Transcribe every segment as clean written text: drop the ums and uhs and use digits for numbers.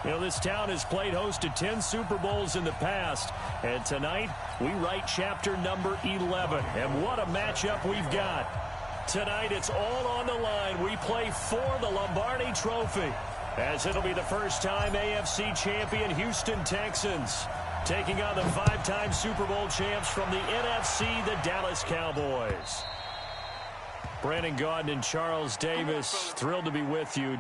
You know, this town has played host to 10 Super Bowls in the past, and tonight we write chapter number 11. And what a matchup we've got. Tonight it's all on the line. We play for the Lombardi Trophy, as it'll be the first time AFC champion Houston Texans taking on the 5-time Super Bowl champs from the NFC, the Dallas Cowboys. Brandon Gaudin and Charles Davis, thrilled to be with you.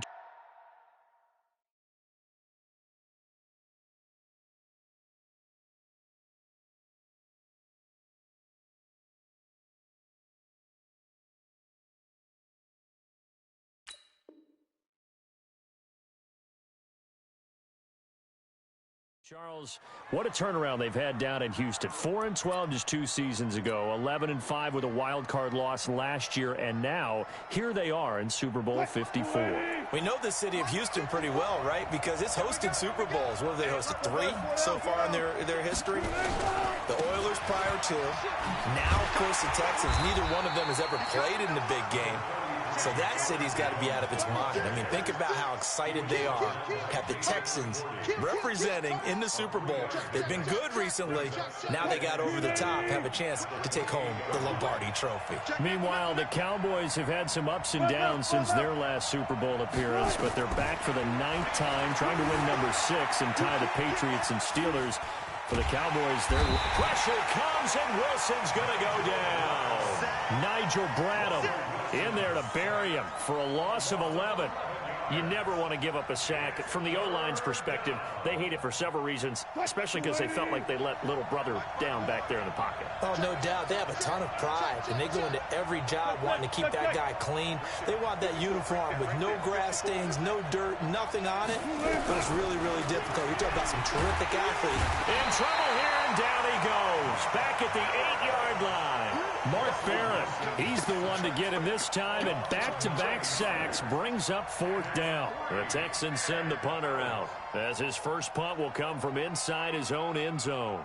Charles, what a turnaround they've had down in Houston. 4-12 just 2 seasons ago, 11-5 with a wild card loss last year, and now here they are in Super Bowl 54. We know the city of Houston pretty well, right? Because it's hosted Super Bowls. What have they hosted? 3 so far in their history? The Oilers prior to. Now, of course, the Texans. Neither one of them has ever played in the big game. So that city's got to be out of its mind. I mean, think about how excited they are. Have the Texans representing in the Super Bowl. They've been good recently. Now they got over the top, have a chance to take home the Lombardi Trophy. Meanwhile, the Cowboys have had some ups and downs since their last Super Bowl appearance, but they're back for the 9th time, trying to win number 6 and tie the Patriots and Steelers. For the Cowboys, their pressure comes, and Wilson's going to go down. Nigel Bradham in there to bury him for a loss of 11. You never want to give up a sack. From the O-line's perspective, they hate it for several reasons, especially because they felt like they let little brother down back there in the pocket. Oh, no doubt. They have a ton of pride, and they go into every job wanting to keep that guy clean. They want that uniform with no grass stains, no dirt, nothing on it. But it's really, really difficult. You're talking about some terrific athletes. In trouble here, and down he goes. Back at the 8-yard line. Mark Barrett, he's the one to get him this time, and back-to-back sacks brings up 4th down. The Texans send the punter out, as his first punt will come from inside his own end zone.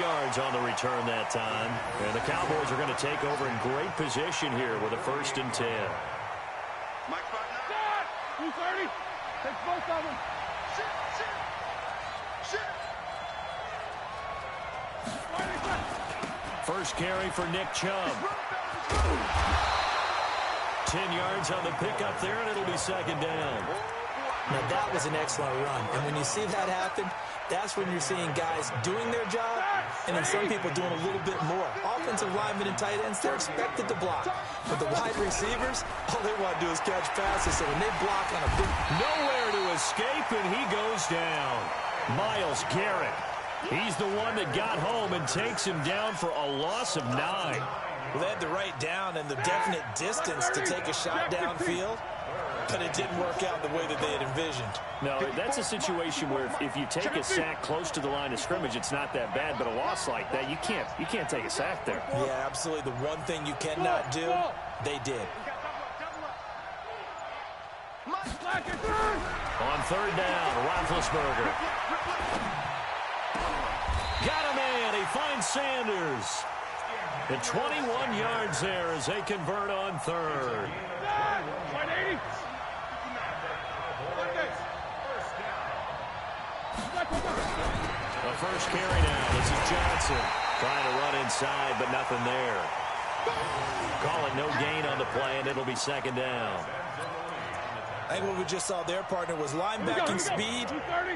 Yards on the return that time, and the Cowboys are going to take over in great position here with a 1st and 10. Mike, 230. Take both of them. First carry for Nick Chubb. 10 yards on the pickup there, and it'll be 2nd down. Now, that was an excellent run, and when you see that happen, that's when you're seeing guys doing their job, and then some people doing a little bit more. Offensive linemen and tight ends, they're expected to block. But the wide receivers, all they want to do is catch passes, so when they block on a big... Nowhere to escape, and he goes down. Myles Garrett, he's the one that got home and takes him down for a loss of 9. Well, they had the right down and the definite distance to take a shot downfield, but it didn't work out the way that they had envisioned. No, that's a situation where if you take a sack close to the line of scrimmage, it's not that bad, but a loss like that, you can't take a sack there. Yeah, absolutely. The one thing you cannot do, they did. On 3rd down, Roethlisberger. Got him in. He finds Sanders. And 21 yards there as they convert on 3rd. The first carry now. This is Johnson trying to run inside, but nothing there. Call it no gain on the play, and it'll be 2nd down. I think what we just saw there, partner, was linebacking speed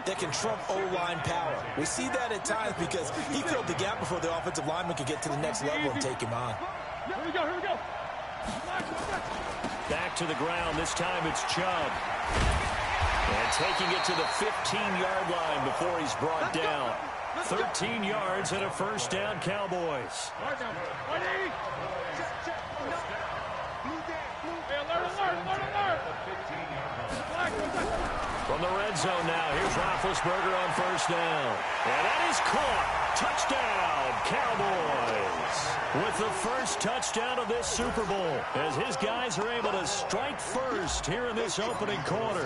that can trump O-line power. We see that at times because he filled the gap before the offensive lineman could get to the next level and take him on. Here we go. Back to the ground. This time it's Chubb. And taking it to the 15-yard line before he's brought down. 13 yards and a 1st down, Cowboys. From the red zone now, here's Roethlisberger on 1st down. And that is caught. Touchdown, Cowboys. with the first touchdown of this Super Bowl, as his guys are able to strike first here in this opening quarter.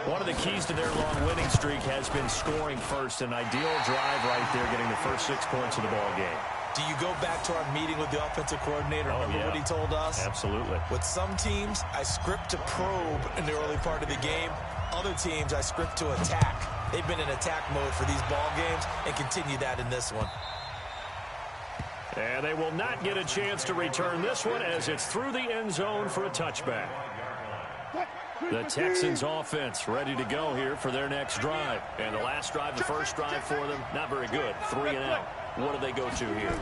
One of the keys to their long winning streak has been scoring first. An ideal drive right there, getting the first 6 points of the ball game. Do you go back to our meeting with the offensive coordinator? Remember what he told us? Absolutely. With some teams, I script to probe in the early part of the game. Other teams, I script to attack. They've been in attack mode for these ball games and continue that in this one. And they will not get a chance to return this one, as it's through the end zone for a touchback. The Texans offense ready to go here for their next drive. And the last drive, the first drive for them, not very good. 3 and out. What do they go to here?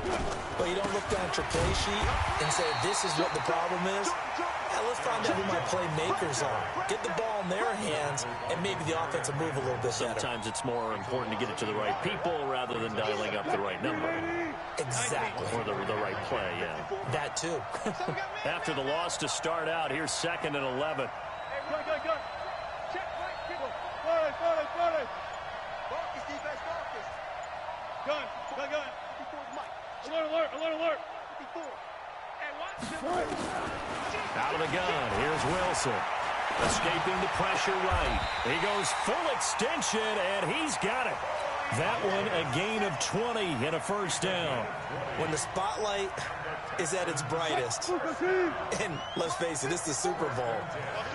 Well, you don't look down at your play sheet and say, this is what the problem is. Let's find out who my playmakers are. Get the ball in their hands, and maybe the offense will move a little bit better. Sometimes it's more important to get it to the right people rather than dialing up the right number. Exactly. Or the right play, yeah. That too. After the loss to start out, here's 2nd and 11. Go. Check, right, forward. Marcus, defense, Marcus. Gun. Alert. 54. And watch. Out of the gun, here's Wilson. Escaping the pressure right. He goes full extension, and he's got it. That one a gain of 20 and a first down. When the spotlight is at its brightest, and let's face it, it's the Super Bowl,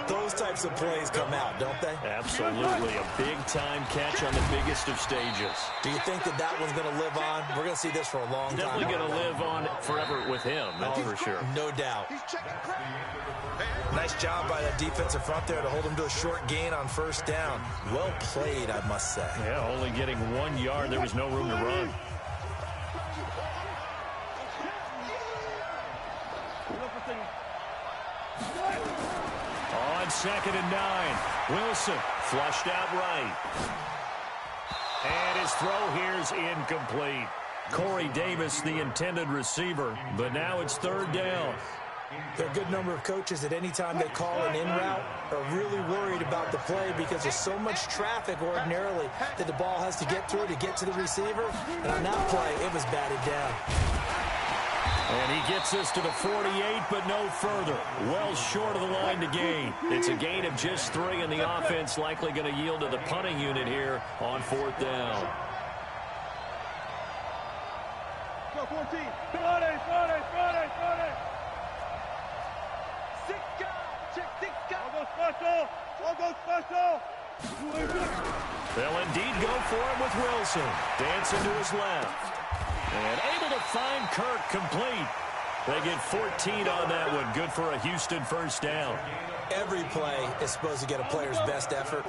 those types of plays come out, don't they? Absolutely. A big-time catch on the biggest of stages. Do you think that one's going to live on? We're going to see this for a long time. Definitely going to live on forever with him, that's for sure. No doubt. Nice job by that defensive front there to hold him to a short gain on first down. Well played, I must say. Yeah, only getting 1 yard. There was no room to run. On 2nd and 9, Wilson flushed out right. And his throw here's incomplete. Corey Davis, the intended receiver, but now it's 3rd down. There are a good number of coaches at any time they call an in route are really worried about the play because there's so much traffic ordinarily that the ball has to get through to get to the receiver. And on that play, it was batted down. And he gets us to the 48, but no further. Well short of the line to gain. It's a gain of just 3, and the offense likely going to yield to the punting unit here on 4th down. Go 14. 40. All go special. They'll indeed go for it with Wilson. Dancing to his left. And able to find Kirk complete. They get 14 on that one. Good for a Houston first down. Every play is supposed to get a player's best effort.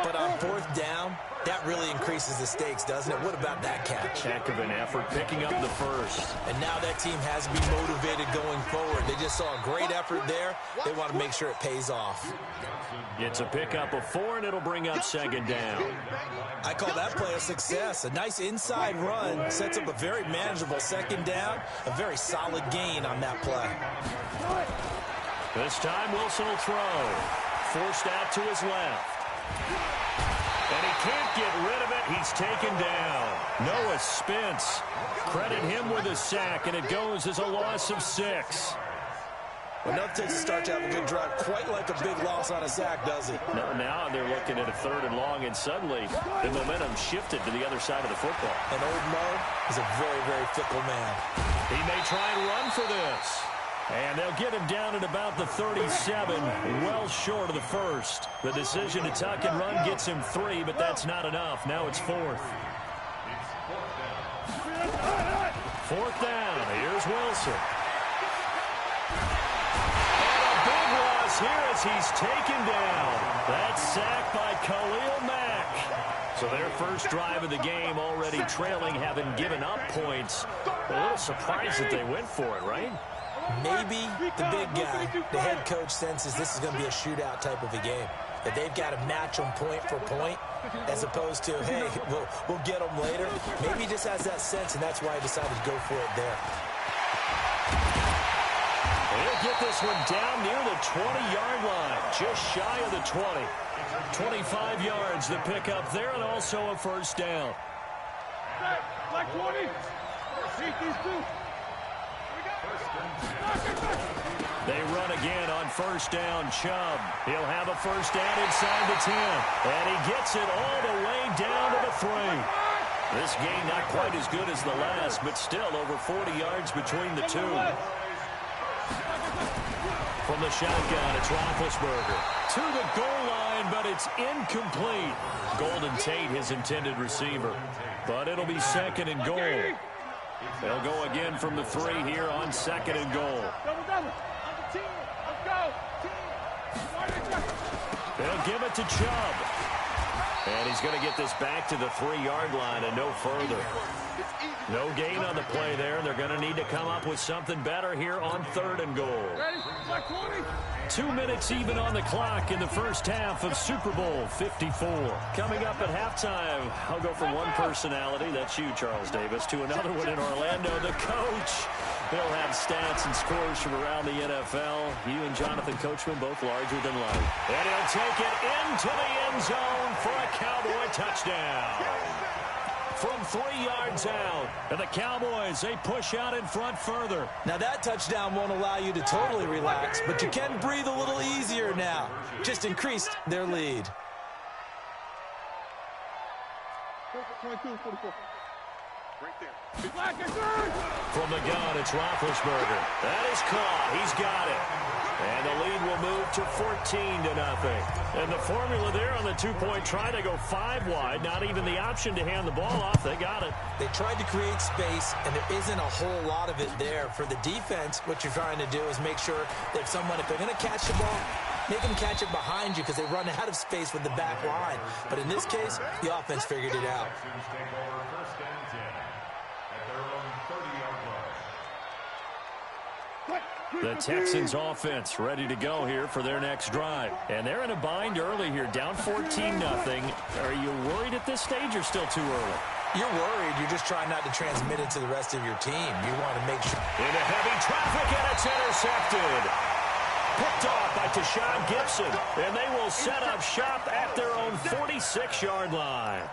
But on 4th down, that really increases the stakes, doesn't it? What about that catch? Heck of an effort, picking up the first. And now that team has to be motivated going forward. They just saw a great effort there. They want to make sure it pays off. It's a pickup of 4, and it'll bring up 2nd down. I call that play a success. A nice inside run sets up a very manageable 2nd down. A very solid gain on that play. This time Wilson will throw. Forced out to his left. And he can't get rid of it. He's taken down. Noah Spence. Credit him with a sack, and it goes as a loss of 6. Well, nothing takes a start to have a good drive quite like a big loss on a sack, does it? No, now they're looking at a 3rd and long, and suddenly the momentum shifted to the other side of the football. And old Mo is a very, very fickle man. He may try and run for this. And they'll get him down at about the 37, well short of the first. The decision to tuck and run gets him 3, but that's not enough. Now it's 4th. 4th down. Here's Wilson. And a big loss here as he's taken down. That's sacked by Khalil Mack. So their first drive of the game already trailing, having given up points. A little surprised that they went for it, right? Maybe the big guy, the head coach, senses this is going to be a shootout type of a game. That they've got to match them point for point as opposed to, hey, we'll get them later. Maybe he just has that sense, and that's why he decided to go for it there. He'll get this one down near the 20-yard line, just shy of the 20. 25 yards to pick up there, and also a first down. Like 20. Beat these two. They run again on first down. Chubb. He'll have a first down inside the 10. And he gets it all the way down to the 3. This game not quite as good as the last, but still over 40 yards between the two. From the shotgun, it's Roethlisberger. To the goal line, but it's incomplete. Golden Tate, his intended receiver. But it'll be second and goal. They'll go again from the 3 here on second and goal. They'll give it to Chubb. And he's going to get this back to the 3-yard line and no further. No gain on the play there, and they're going to need to come up with something better here on third and goal. 2 minutes even on the clock in the first half of Super Bowl 54. Coming up at halftime, I'll go from one personality, that's you, Charles Davis, to another one in Orlando, the coach. They'll have stats and scores from around the NFL. You and Jonathan Coachman both larger than life. And he'll take it into the end zone for a Cowboy touchdown. From 3 yards out, and the Cowboys, they push out in front further. Now that touchdown won't allow you to totally relax, but you can breathe a little easier now. Just increased their lead. 22-44. Right there. From the gun, it's Roethlisberger. That is caught. He's got it. And the lead will move to 14-0. And the formula there on the two-point try to go 5 wide. Not even the option to hand the ball off. They got it. They tried to create space, and there isn't a whole lot of it there. For the defense, what you're trying to do is make sure that if they're going to catch the ball, make them catch it behind you because they run out of space with the back line. But in this case, the offense figured it out. The Texans offense ready to go here for their next drive. And they're in a bind early here, down 14-0. Are you worried at this stage or still too early? You're worried. You're just trying not to transmit it to the rest of your team. You want to make sure. Into heavy traffic, and it's intercepted. Picked off by Tashawn Gibson. And they will set up shop at their own 46-yard line.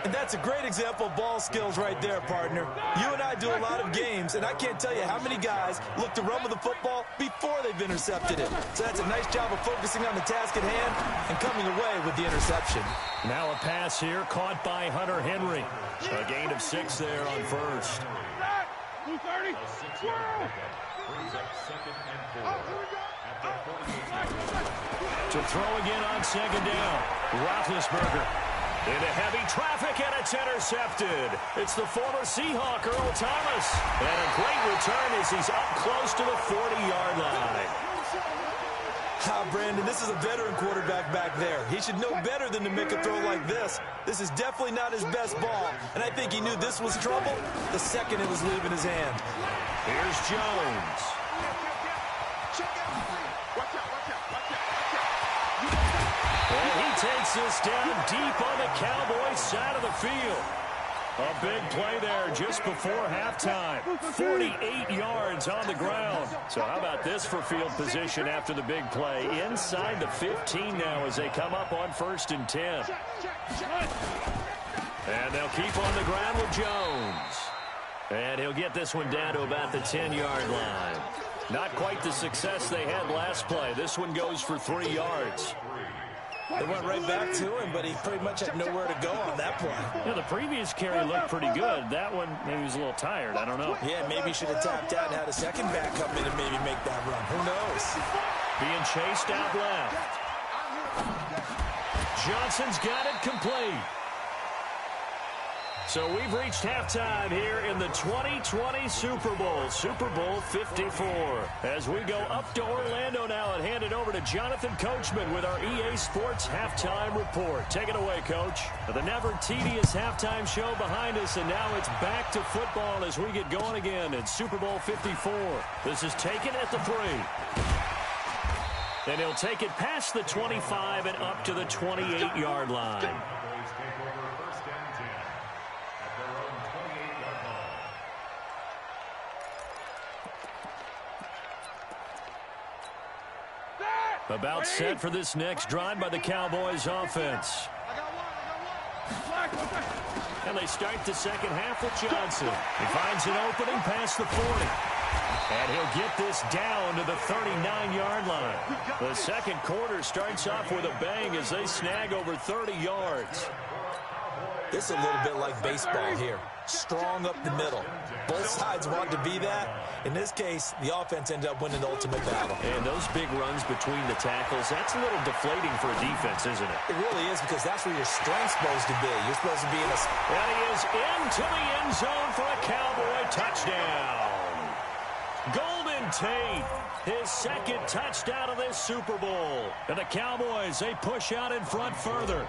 And that's a great example of ball skills right there, partner. You and I do a lot of games, and I can't tell you how many guys look to run with the football before they've intercepted it. So that's a nice job of focusing on the task at hand and coming away with the interception. Now a pass here caught by Hunter Henry. A gain of 6 there on first. 230. To throw again on second down. Roethlisberger. Into heavy traffic, and it's intercepted. It's the former Seahawk, Earl Thomas. And a great return as he's up close to the 40-yard line. Brandon, this is a veteran quarterback back there. He should know better than to make a throw like this. This is definitely not his best ball, and I think he knew this was trouble the second it was leaving his hand. Here's Jones. And he takes this down deep on the Cowboys side of the field. A big play there just before halftime. 48 yards on the ground. So how about this for field position after the big play? Inside the 15 now as they come up on 1st and 10. And they'll keep on the ground with Jones. And he'll get this one down to about the 10-yard line. Not quite the success they had last play. This one goes for 3 yards. They went right back to him, but he pretty much had nowhere to go on that play. Yeah, the previous carry looked pretty good. That one, maybe he was a little tired. I don't know. Yeah, maybe he should have tapped out and had a second back come in and maybe make that run. Who knows? Being chased out left. Johnson's got it complete. So we've reached halftime here in the 2020 Super Bowl, Super Bowl 54. As we go up to Orlando now and hand it over to Jonathan Coachman with our EA Sports Halftime Report. Take it away, Coach. The never tedious halftime show behind us, and now it's back to football as we get going again in Super Bowl 54. This is taken at the 3. And he'll take it past the 25 and up to the 28-yard line. About set for this next drive by the Cowboys offense. And they start the second half with Johnson. He finds an opening past the 40. And he'll get this down to the 39-yard line. The second quarter starts off with a bang as they snag over 30 yards. This is a little bit like baseball here. Strong up the middle. Both sides want to be that. In this case, the offense ended up winning the ultimate battle. And those big runs between the tackles, that's a little deflating for a defense, isn't it? It really is, because that's where your strength's supposed to be. You're supposed to be in a... And he is into the end zone for a Cowboy touchdown. Golden Tate, his second touchdown of this Super Bowl. And the Cowboys, they push out in front further.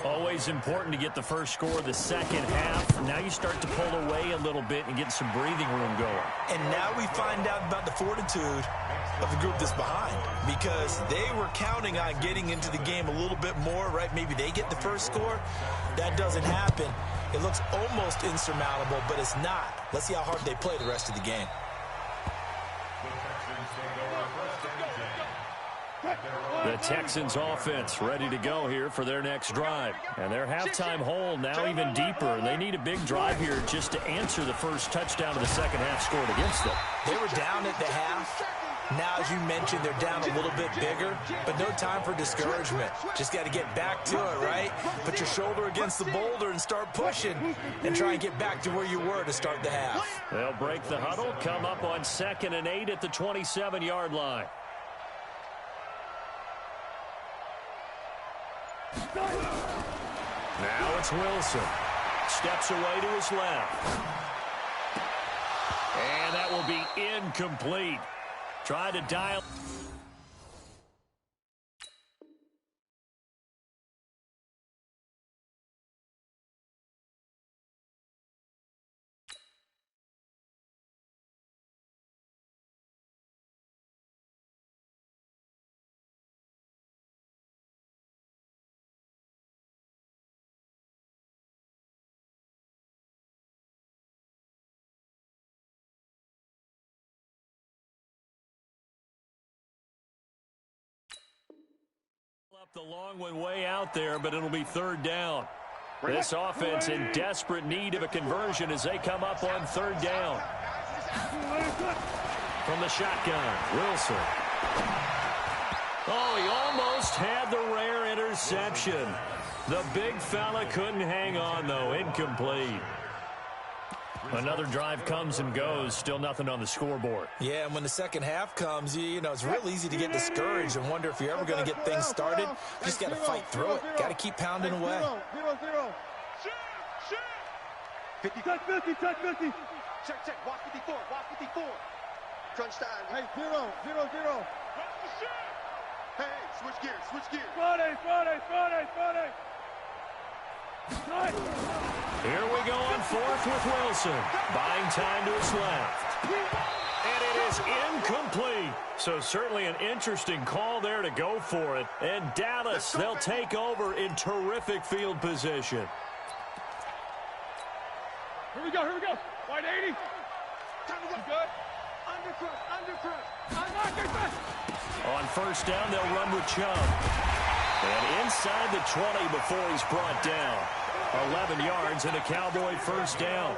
Always important to get the first score of the second half. Now you start to pull away a little bit and get some breathing room going. And now we find out about the fortitude of the group that's behind, because they were counting on getting into the game a little bit more, right? Maybe they get the first score. That doesn't happen. It looks almost insurmountable, but it's not. Let's see how hard they play the rest of the game. The Texans offense ready to go here for their next drive. And their halftime hole now even deeper. And they need a big drive here just to answer the first touchdown of the second half scored against them. They were down at the half. Now, as you mentioned, they're down a little bit bigger, but no time for discouragement. Just got to get back to it, right? Put your shoulder against the boulder and start pushing and try and get back to where you were to start the half. They'll break the huddle, come up on 2nd and 8 at the 27-yard line. Now it's Wilson. Steps away to his left. And that will be incomplete. Try to dial. Up the long one way out there, but it'll be 3rd down. This offense in desperate need of a conversion as they come up on 3rd down. From the shotgun, Wilson. Oh, he almost had the rare interception. The big fella couldn't hang on, though. Incomplete. Another drive comes and goes. Still nothing on the scoreboard. Yeah, and when the second half comes, you know, it's real easy to get discouraged and wonder if you're ever going to get things started. You just got to fight through it. Got to keep pounding away. 50. Touch 50, touch 50. Check. Walk 54, walk 54. Crunch time. Hey, 0. Hey, switch gears. Friday. Here we go on 4th with Wilson. Buying time to his left. And it is incomplete. So certainly an interesting call there to go for it. And Dallas, they'll take over in terrific field position. Here we go. Wide 80. You good? Undercrush. On 1st down, they'll run with Chubb. And inside the 20 before he's brought down. 11 yards and a Cowboy 1st down.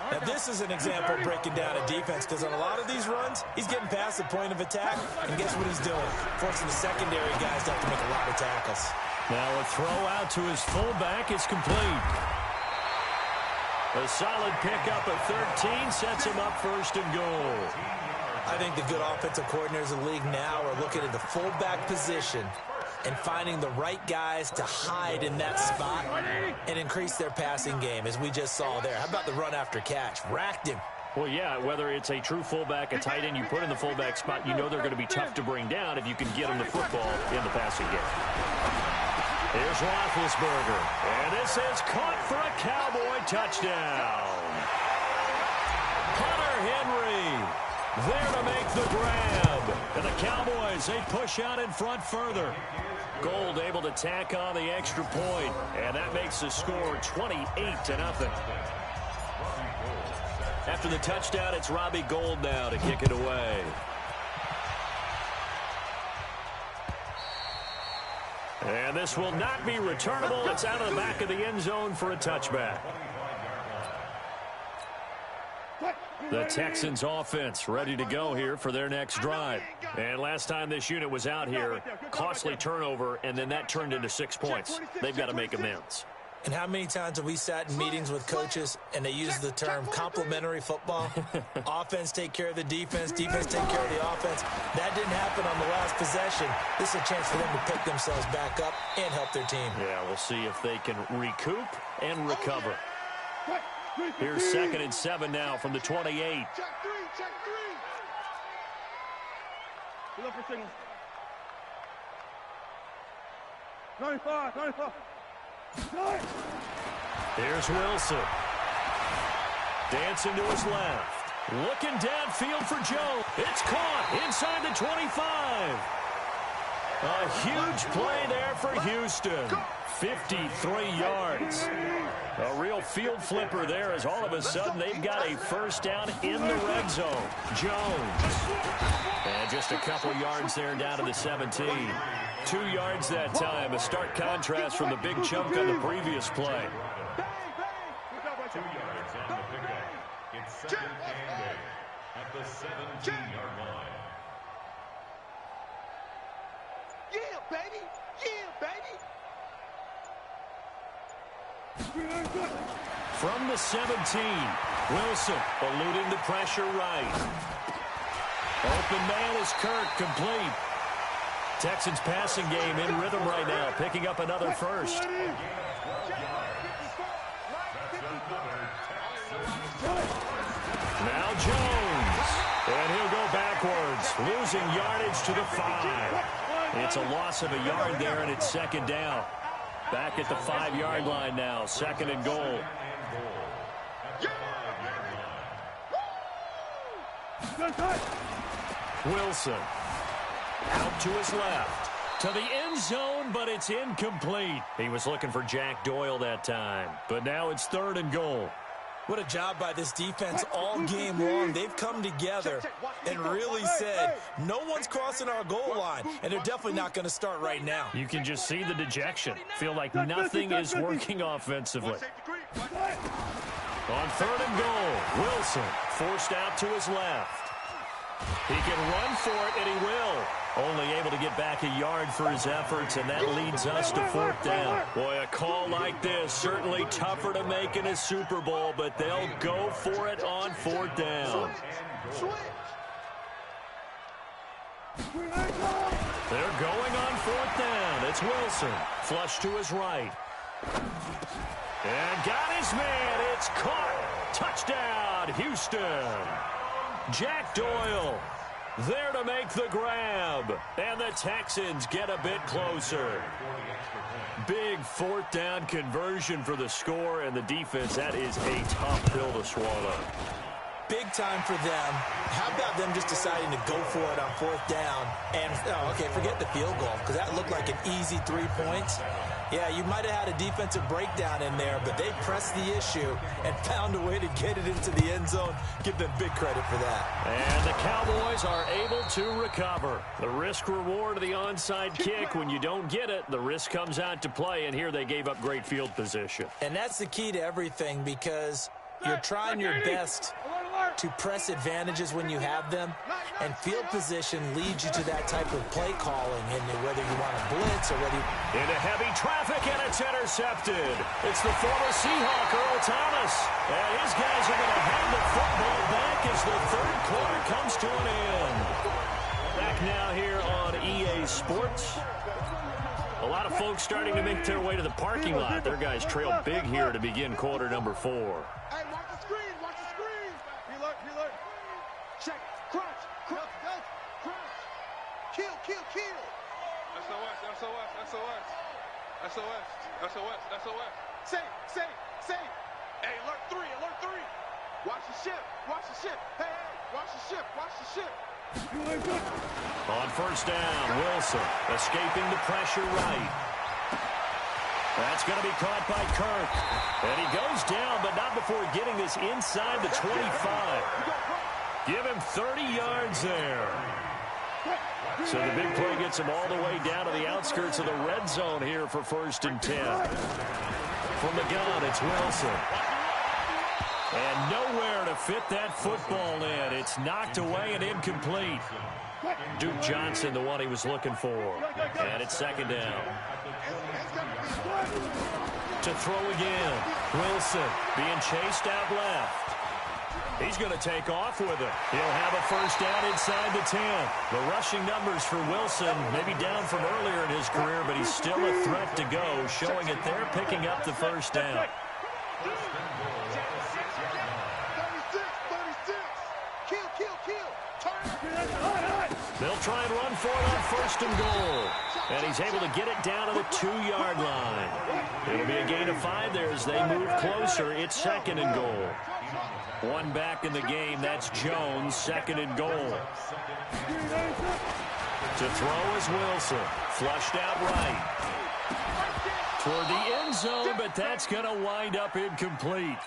Now, this is an example of breaking down a defense, because on a lot of these runs, he's getting past the point of attack, and guess what he's doing? Forcing the secondary guys to have to make a lot of tackles. Now a throw out to his fullback is complete. A solid pickup of 13 sets him up 1st and goal. I think the good offensive coordinators in the league now are looking at the fullback position and finding the right guys to hide in that spot and increase their passing game, as we just saw there. How about the run after catch? Racked him. Well, yeah, whether it's a true fullback, a tight end you put in the fullback spot, you know they're going to be tough to bring down if you can get them the football in the passing game. Here's Roethlisberger, and this is caught for a Cowboy touchdown. Hunter Henry there to make the grab. And the Cowboys, they push out in front further. Gold able to tack on the extra point, and that makes the score 28-0. After the touchdown, it's Robbie Gould now to kick it away. And this will not be returnable. It's out of the back of the end zone for a touchback. The Texans offense ready to go here for their next drive. And last time this unit was out here, costly turnover, and then that turned into 6 points. They've got to make amends. And how many times have we sat in meetings with coaches and they use the term complementary football? Offense take care of the defense, defense take care of the offense. That didn't happen on the last possession. This is a chance for them to pick themselves back up and help their team. Yeah, we'll see if they can recoup and recover. Here's 2nd and 7 now from the 28. Check three. Look for signal. 95. Here's Wilson. Dancing to his left. Looking downfield for Joe. It's caught inside the 25. A huge play there for Houston. 53 yards. A real field flipper there as all of a sudden they've got a first down in the red zone. Jones. And just a couple yards there down to the 17. 2 yards that time. A stark contrast from the big chunk on the previous play. 2 yards on the pickup. It's 2nd and 8 at the 17-yard line. Yeah, baby. From the 17, Wilson eluding the pressure right. Open man is Kirk, complete. Texans passing game in rhythm right now, picking up another first. Now Jones, and he'll go backwards, losing yardage to the 5. It's a loss of a yard there, and it's 2nd down. Back at the 5-yard line now, 2nd and goal. Wilson out to his left, to the end zone, but it's incomplete. He was looking for Jack Doyle that time, but now it's 3rd and goal. What a job by this defense all game long. They've come together and really said, no one's crossing our goal line, and they're definitely not going to start right now. You can just see the dejection. Feel like nothing is working offensively. On 3rd and goal, Wilson forced out to his left. He can run for it, and he will. Only able to get back a yard for his efforts, and that leads us to 4th down. Boy, a call like this, certainly tougher to make in a Super Bowl, but they'll go for it on 4th down. They're going on 4th down. It's Wilson. Flush to his right. And got his man. It's caught. Touchdown, Houston. Jack Doyle there to make the grab. And the Texans get a bit closer. Big 4th down conversion for the score, and the defense, that is a tough pill to swallow. Big time for them. How about them just deciding to go for it on 4th down? And, okay, forget the field goal, because that looked like an easy 3 points. Yeah, you might have had a defensive breakdown in there, but they pressed the issue and found a way to get it into the end zone. Give them big credit for that. And the Cowboys are able to recover. The risk-reward of the onside kick, when you don't get it, the risk comes out to play, and here they gave up great field position. And that's the key to everything, because you're trying your best to press advantages when you have them, and field position leads you to that type of play calling, and whether you want to blitz or whether you... Into heavy traffic, and it's intercepted. It's the former Seahawk, Earl Thomas, and his guys are going to hand the football back as the 3rd quarter comes to an end. Back now here on EA Sports. A lot of folks starting to make their way to the parking lot. Their guys trail big here to begin quarter number 4. Hey, watch the screen, watch the screen. Reload. Check, crunch. Kill. SOS. Safe. Hey, alert 3. Watch the ship. Hey, watch the ship. On 1st down, Wilson escaping the pressure right. That's going to be caught by Kirk. And he goes down, but not before getting this inside the 25. Give him 30 yards there. So the big play gets him all the way down to the outskirts of the red zone here for 1st and 10. From the gun, it's Wilson. And nowhere to fit that football in. It's knocked away and incomplete. Duke Johnson, the one he was looking for. And it's second down. To throw again. Wilson being chased out left. He's going to take off with it. He'll have a first down inside the 10. The rushing numbers for Wilson, maybe down from earlier in his career, but he's still a threat to go, showing it there, picking up the first down. 36. Kill. They'll try and run for it on first and goal. And he's able to get it down to the 2-yard line. It'll be a gain of 5 there as they move closer. It's second and goal. One back in the game. That's Jones, second and goal. To throw is Wilson. Flushed out right. Toward the end zone, but that's going to wind up incomplete.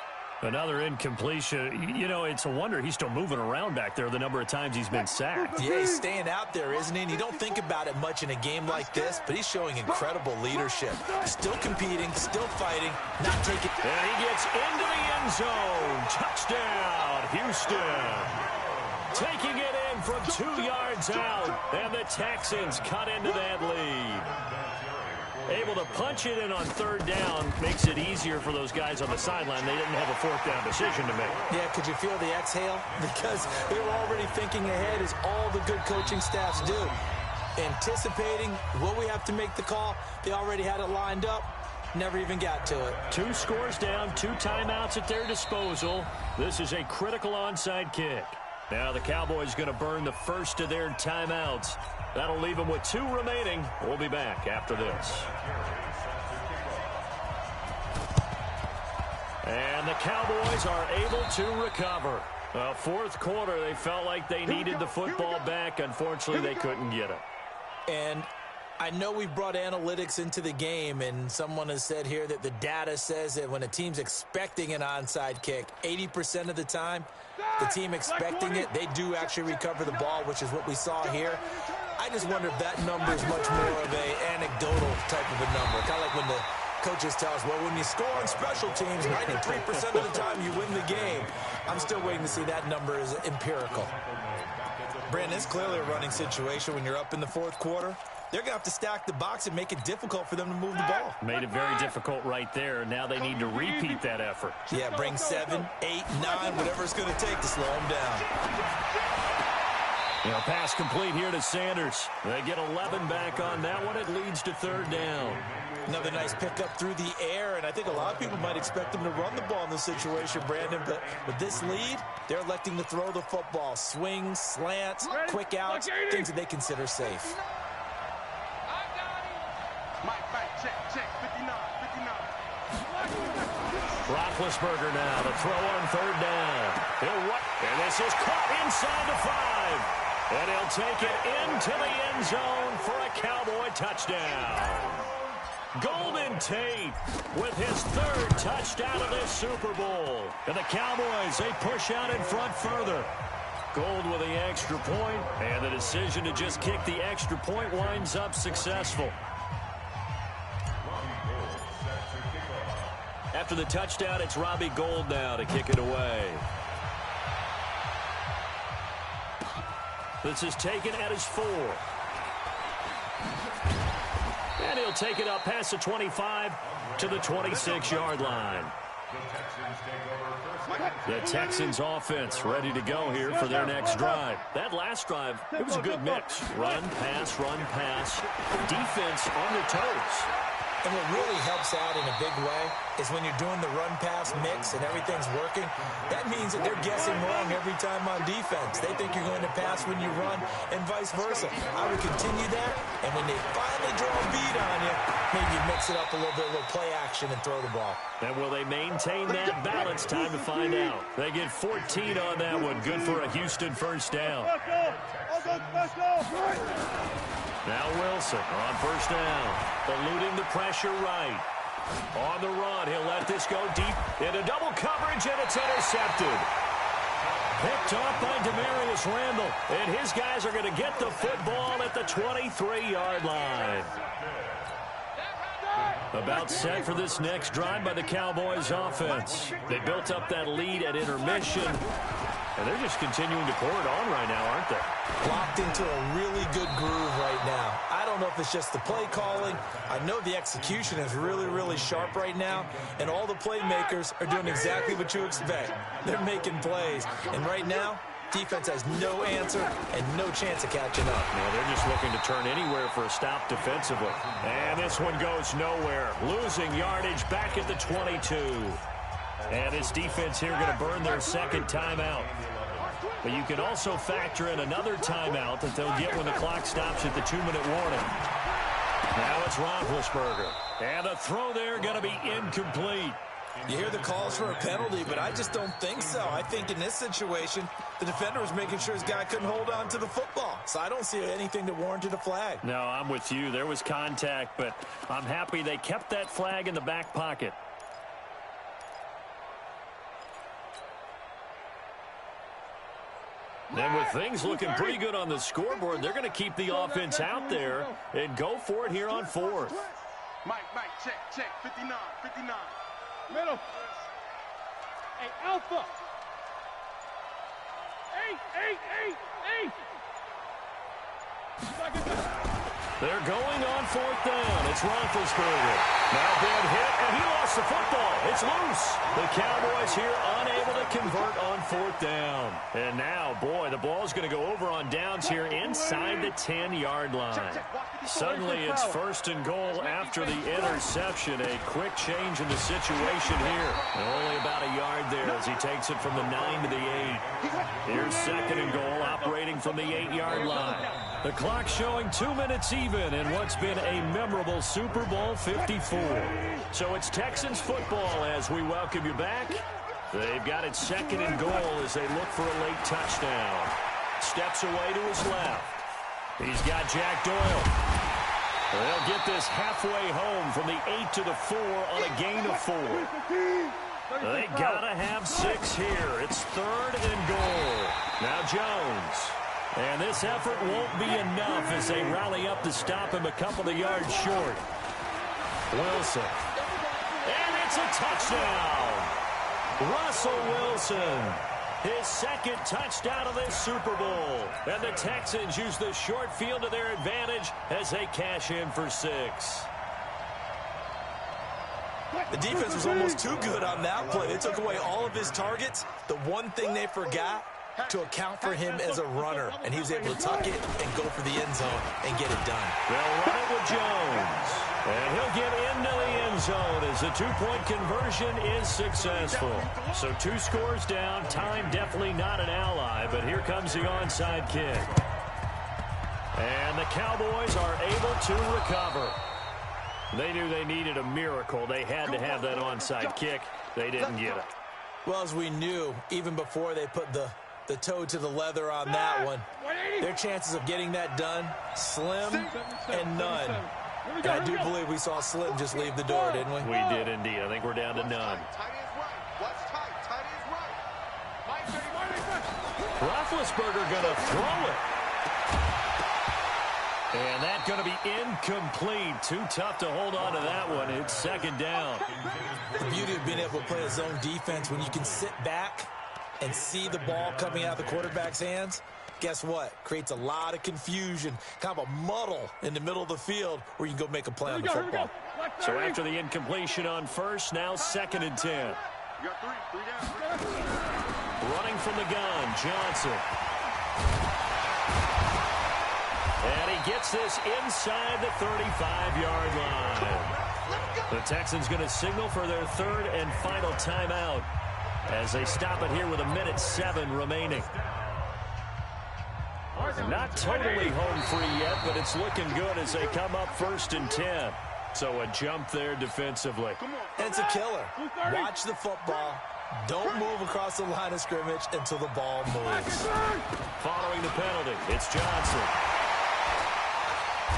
Another incompletion. You know, it's a wonder he's still moving around back there the number of times he's been sacked. Yeah, he's staying out there, isn't he? And you don't think about it much in a game like this, but he's showing incredible leadership. Still competing, still fighting, not taking... And he gets into the end zone. Touchdown, Houston. Taking it in from 2 yards out. And the Texans cut into that lead. Able to punch it in on third down makes it easier for those guys on the sideline. They didn't have a fourth down decision to make. Yeah, could you feel the exhale? Because they were already thinking ahead, as all the good coaching staffs do. Anticipating, will we have to make the call? They already had it lined up. Never even got to it. 2 scores down, 2 timeouts at their disposal. This is a critical onside kick. Now the Cowboys going to burn the first of their timeouts. That'll leave them with 2 remaining. We'll be back after this. And the Cowboys are able to recover. Fourth quarter, they felt like they needed the football back. Unfortunately, they couldn't get it. And I know we've brought analytics into the game, and someone has said here that the data says that when a team's expecting an onside kick, 80% of the time, the team expecting it, they do actually recover the ball, which is what we saw here. I just wonder if that number is much more of an anecdotal type of a number. Kind of like when the coaches tell us, well, when you score on special teams, 93% of the time you win the game. I'm still waiting to see that number is empirical. Brandon, it's clearly a running situation when you're up in the fourth quarter. They're going to have to stack the box and make it difficult for them to move the ball. Made it very difficult right there. Now they need to repeat that effort. Yeah, bring 7, 8, 9, whatever it's going to take to slow them down. You know, pass complete here to Sanders. They get 11 back on that one. It leads to third down. Another nice pickup through the air, and I think a lot of people might expect them to run the ball in this situation, Brandon, but with this lead, they're electing to throw the football. Swings, slants, quick outs, things that they consider safe. Check, 59. Roethlisberger now, the throw on third down. And this is caught inside the 5. And he'll take it into the end zone for a Cowboy touchdown. Golden Tate with his 3rd touchdown of this Super Bowl. And the Cowboys, they push out in front further. Gold with the extra point, and the decision to just kick the extra point winds up successful. After the touchdown, it's Robbie Gould now to kick it away. This is taken at his 4. And he'll take it up past the 25 to the 26-yard line. The Texans offense ready to go here for their next drive. That last drive, it was a good mix. Run, pass, defense on their toes. And what really helps out in a big way is when you're doing the run-pass mix and everything's working, that means that they're guessing wrong every time on defense. They think you're going to pass when you run and vice versa. I would continue that, and when they finally draw a beat on you, maybe you mix it up a little bit, a little play action and throw the ball. And will they maintain that balance? Time to find out. They get 14 on that one. Good for a Houston first down. Now Wilson on first down, eluding the pressure right. On the run, he'll let this go deep into double coverage, and it's intercepted. Picked off by Demarius Randall, and his guys are going to get the football at the 23-yard line. About set for this next drive by the Cowboys offense. They built up that lead at intermission, and they're just continuing to pour it on right now, aren't they? Locked into a really good groove right now. I don't know if it's just the play calling. I know the execution is really, really sharp right now, and all the playmakers are doing exactly what you expect. They're making plays, and right now, defense has no answer and no chance of catching up. Well, they're just looking to turn anywhere for a stop defensively. And this one goes nowhere. Losing yardage back at the 22. And this defense here going to burn their second timeout. But you can also factor in another timeout that they'll get when the clock stops at the 2-minute warning. Now it's Roethlisberger. And a throw there going to be incomplete. You hear the calls for a penalty, but I just don't think so. I think in this situation, the defender was making sure his guy couldn't hold on to the football. So I don't see anything that warranted a flag. No, I'm with you. There was contact, but I'm happy they kept that flag in the back pocket. And with things looking pretty good on the scoreboard, they're going to keep the offense out there and go for it here on fourth. Mike, check, 59. Middle. Hey, Alpha. Eight. They're going on fourth down. It's Roethlisberger. Now bad hit, and he lost the football. It's loose. The Cowboys here unable to convert on fourth down. And now, boy, the ball's going to go over on downs here inside the 10-yard line. Suddenly, it's first and goal after the interception. A quick change in the situation here. And only about a yard there as he takes it from the 9 to the 8. Here's second and goal operating from the 8-yard line. The clock showing 2 minutes even in what's been a memorable Super Bowl 54. So it's Texans football as we welcome you back. They've got it second and goal as they look for a late touchdown. Steps away to his left. He's got Jack Doyle. They'll get this halfway home from the 8 to the 4 on a gain of 4. They gotta have 6 here. It's third and goal. Now Jones. And this effort won't be enough as they rally up to stop him a couple of yards short. Wilson. And it's a touchdown. Russell Wilson. His second touchdown of this Super Bowl. And the Texans use the short field to their advantage as they cash in for 6. The defense was almost too good on that play. They took away all of his targets. The one thing they forgot, to account for him as a runner. And he was able to tuck it and go for the end zone and get it done. They'll run it with Jones. And he'll get into the end zone as the 2-point conversion is successful. So 2 scores down. Time definitely not an ally, but here comes the onside kick. And the Cowboys are able to recover. They knew they needed a miracle. They had to have that onside kick. They didn't get it. Well, as we knew, even before they put the toe to the leather on that one, their chances of getting that done, slim and none. And I do believe we saw Slim just leave the door, didn't we? We did indeed. I think we're down to none. Roethlisberger going to throw it. And that's going to be incomplete. Too tough to hold on to that one. It's second down. The beauty of being able to play a zone defense when you can sit back and see the ball coming out of the quarterback's hands, guess what? Creates a lot of confusion, kind of a muddle in the middle of the field where you can go make a play on the football. So after the incompletion on first, now second and 10. Running from the gun, Johnson. And he gets this inside the 35-yard line. The Texans going to signal for their third and final timeout as they stop it here with 1:07 remaining. Not totally home free yet, but it's looking good as they come up first and 10. So a jump there defensively. And it's a killer. Watch the football. Don't move across the line of scrimmage until the ball moves. Following the penalty, it's Johnson.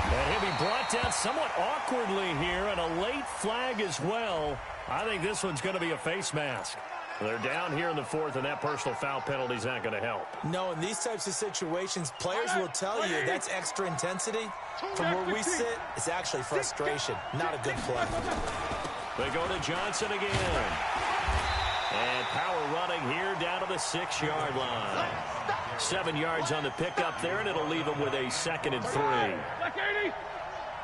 And he'll be brought down somewhat awkwardly here, and a late flag as well. I think this one's going to be a face mask. They're down here in the fourth, and that personal foul penalty is not going to help. No, in these types of situations, players will tell you that's extra intensity. From where we sit, it's actually frustration, not a good play. They go to Johnson again. And power running here down to the 6-yard line. 7 yards on the pickup there, and it'll leave them with a 2nd and 3.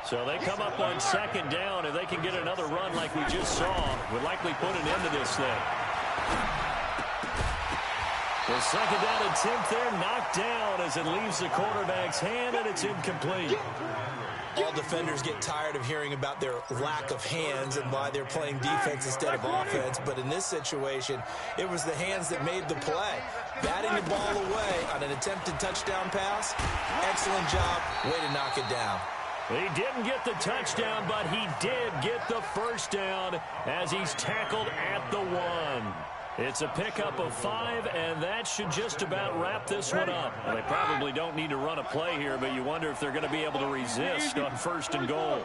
So they come up on 2nd down. If they can get another run like we just saw, would likely put an end to this thing. The 2nd down attempt there knocked down as it leaves the quarterback's hand, and it's incomplete. All defenders get tired of hearing about their lack of hands and why they're playing defense instead of offense. But in this situation, it was the hands that made the play. Batting the ball away on an attempted touchdown pass, excellent job. Way to knock it down. He didn't get the touchdown, but he did get the first down as he's tackled at the 1. It's a pickup of 5, and that should just about wrap this one up. Well, they probably don't need to run a play here, but you wonder if they're going to be able to resist on 1st and goal.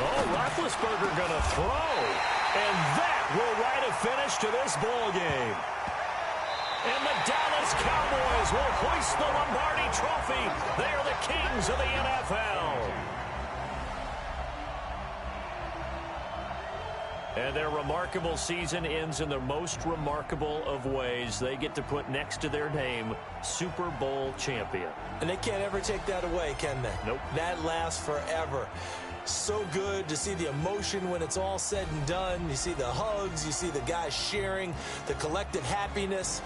Oh, Roethlisberger going to throw, and that will write a finish to this ball game. And the Dallas Cowboys will hoist the Lombardi Trophy. They are the kings of the NFL. And their remarkable season ends in the most remarkable of ways. They get to put next to their name, Super Bowl champion. And they can't ever take that away, can they? Nope. That lasts forever. So good to see the emotion when it's all said and done. You see the hugs, you see the guys sharing, the collective happiness.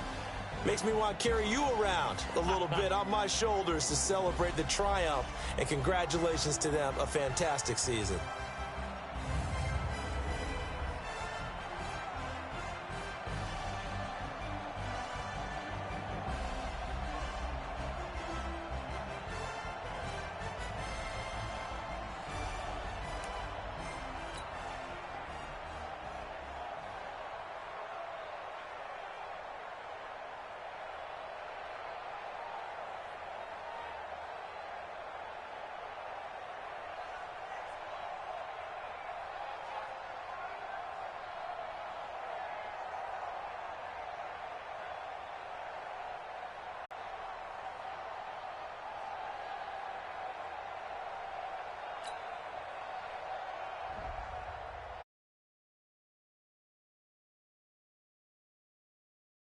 Makes me want to carry you around a little bit on my shoulders to celebrate the triumph. And congratulations to them, a fantastic season.